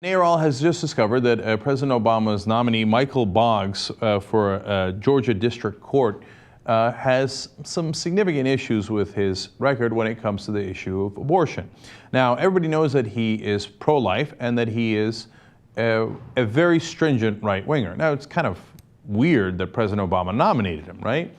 NARAL has just discovered that President Obama's nominee, Michael Boggs, for Georgia District Court, has some significant issues with his record when it comes to the issue of abortion. Now, everybody knows that he is pro-life and that he is a very stringent right-winger. Now, it's kind of weird that President Obama nominated him, right?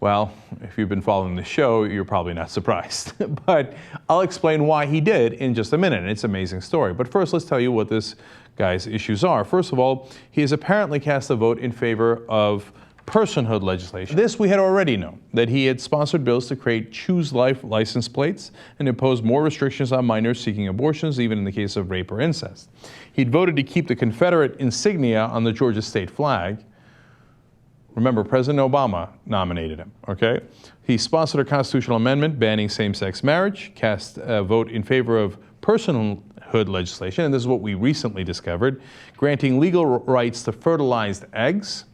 Well, if you've been following the show, you're probably not surprised. But I'll explain why he did in just a minute, and it's an amazing story. But first, let's tell you what this guy's issues are. First of all, he has apparently cast a vote in favor of personhood legislation. This we had already known, that he had sponsored bills to create Choose Life license plates and impose more restrictions on minors seeking abortions, even in the case of rape or incest. He'd voted to keep the Confederate insignia on the Georgia state flag. Remember, President Obama nominated him, okay? He sponsored a constitutional amendment banning same-sex marriage, cast a vote in favor of personhood legislation, and this is what we recently discovered, granting legal rights to fertilized eggs.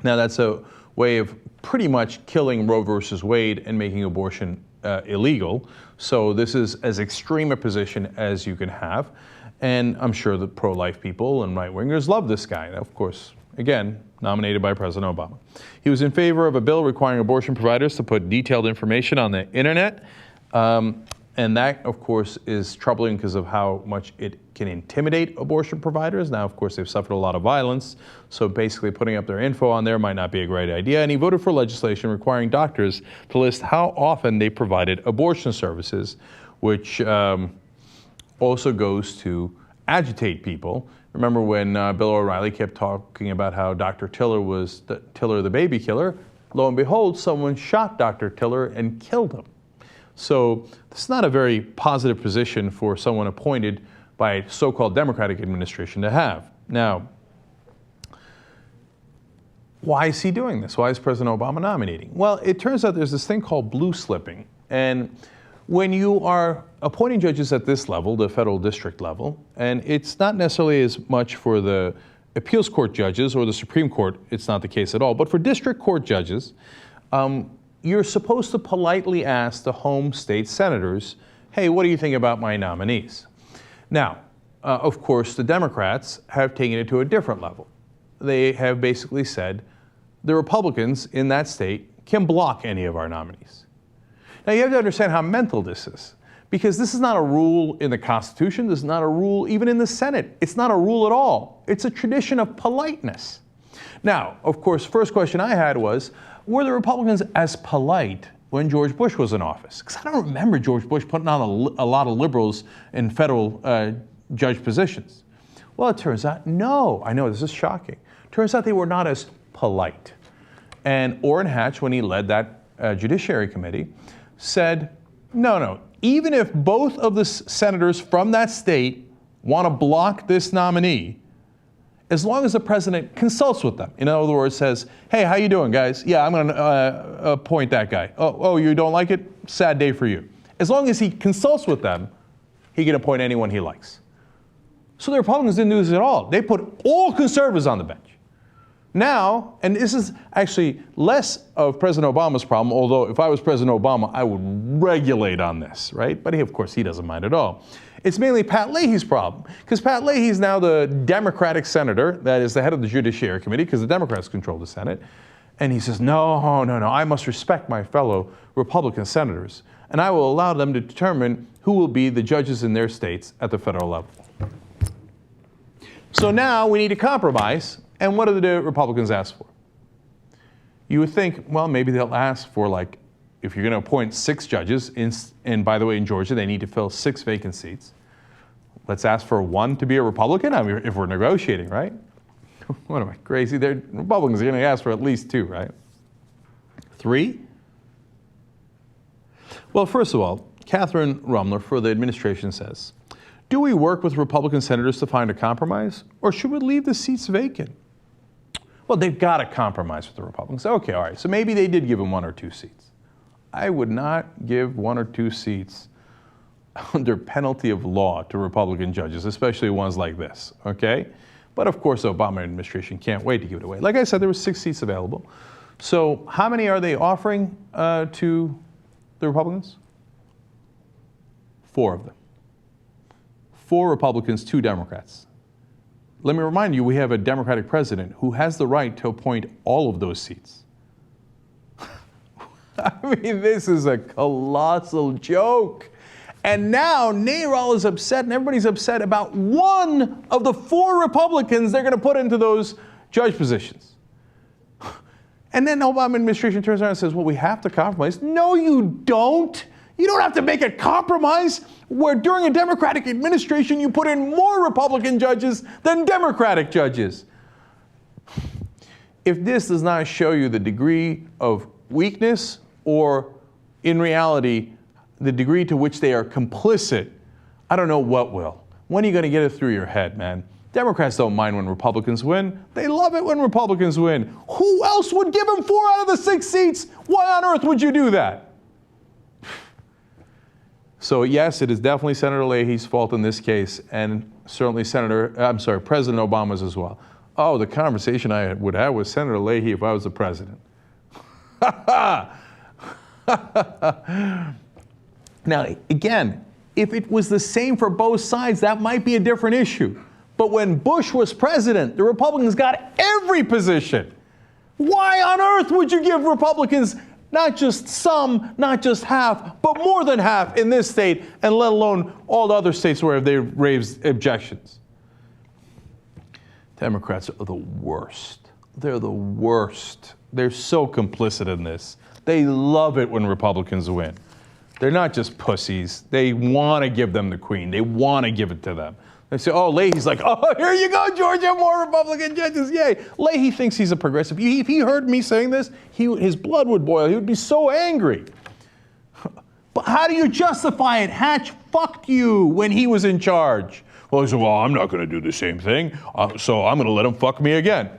Now, that's a way of pretty much killing Roe versus Wade and making abortion illegal. So this is as extreme a position as you can have. And I'm sure the pro-life people and right-wingers love this guy. Of course, again, nominated by President Obama. He was in favor of a bill requiring abortion providers to put detailed information on the internet. And that, of course, is troubling because of how much it can intimidate abortion providers. Now, of course, they've suffered a lot of violence, so basically putting up their info on there might not be a great idea. And he voted for legislation requiring doctors to list how often they provided abortion services, which also goes to agitate people. Remember when Bill O'Reilly kept talking about how Dr. Tiller was Tiller the baby killer? Lo and behold, someone shot Dr. Tiller and killed him. So this is not a very positive position for someone appointed by a so-called Democratic administration to have. Now, why is he doing this? Why is President Obama nominating? Well, it turns out there's this thing called blue slipping. And when you are appointing judges at this level, the federal district level, and it's not necessarily as much for the appeals court judges or the Supreme Court, it's not the case at all, but for district court judges, you're supposed to politely ask the home state senators, hey, what do you think about my nominees? Now, of course, the Democrats have taken it to a different level. They have basically said the Republicans in that state can block any of our nominees. Now, you have to understand how mental this is, because this is not a rule in the Constitution. This is not a rule even in the Senate. It's not a rule at all. It's a tradition of politeness. Now, of course, first question I had was, were the Republicans as polite when George Bush was in office? Because I don't remember George Bush putting on a lot of liberals in federal judge positions. Well, it turns out, no. I know, this is shocking. Turns out they were not as polite. And Orrin Hatch, when he led that Judiciary Committee, said, no, even if both of the senators from that state want to block this nominee, as long as the president consults with them, in other words, says, hey, how you doing, guys? Yeah, I'm going to appoint that guy. Oh, you don't like it? Sad day for you. As long as he consults with them, he can appoint anyone he likes. So the Republicans didn't do this at all. They put all conservatives on the bench. Now, and this is actually less of President Obama's problem, although if I was President Obama, I would regulate on this, right? But of course, he doesn't mind at all. It's mainly Pat Leahy's problem, because Pat Leahy's now the Democratic senator, that is the head of the Judiciary Committee, because the Democrats control the Senate. And he says, no, I must respect my fellow Republican senators, and I will allow them to determine who will be the judges in their states at the federal level. So now we need a compromise. And what do the Republicans ask for? You would think, well, maybe they'll ask for, like, if you're going to appoint 6 judges, and by the way, in Georgia, they need to fill 6 vacant seats. Let's ask for 1 to be a Republican? I mean, if we're negotiating, right? What am I, crazy? Republicans are going to ask for at least 2, right? 3? Well, first of all, Catherine Rumler for the administration says, do we work with Republican senators to find a compromise, or should we leave the seats vacant? Well, they've got to compromise with the Republicans. Okay, all right, so maybe they did give them 1 or 2 seats. I would not give 1 or 2 seats under penalty of law to Republican judges, especially ones like this, okay? But of course, the Obama administration can't wait to give it away. Like I said, there were 6 seats available. So how many are they offering to the Republicans? 4 of them. 4 Republicans, 2 Democrats. Let me remind you, we have a Democratic president who has the right to appoint all of those seats. I mean, this is a colossal joke. And now NARAL is upset and everybody's upset about 1 of the 4 Republicans they're going to put into those judge positions. And then the Obama administration turns around and says, well, we have to compromise. No, you don't. You don't have to make a compromise where during a Democratic administration you put in more Republican judges than Democratic judges. If this does not show you the degree of weakness or, in reality, the degree to which they are complicit, I don't know what will. When are you going to get it through your head, man? Democrats don't mind when Republicans win. They love it when Republicans win. Who else would give them 4 out of the 6 seats? Why on earth would you do that? So yes, it is definitely Senator Leahy's fault in this case, and certainly President Obama's as well. Oh, the conversation I would have with Senator Leahy if I was the president. Now, again, if it was the same for both sides, that might be a different issue. But when Bush was president, the Republicans got every position. Why on earth would you give Republicans not just some, not just half, but more than half in this state, and let alone all the other states where they raised objections? Democrats are the worst. They're the worst. They're so complicit in this. They love it when Republicans win. They're not just pussies. They want to give them the queen. They want to give it to them. They say, oh, Leahy's like, oh, here you go, Georgia, more Republican judges, yay. Leahy thinks he's a progressive. If he heard me saying this, his blood would boil. He would be so angry. But how do you justify it? Hatch fucked you when he was in charge. Well, he said, well, I'm not going to do the same thing, so I'm going to let him fuck me again.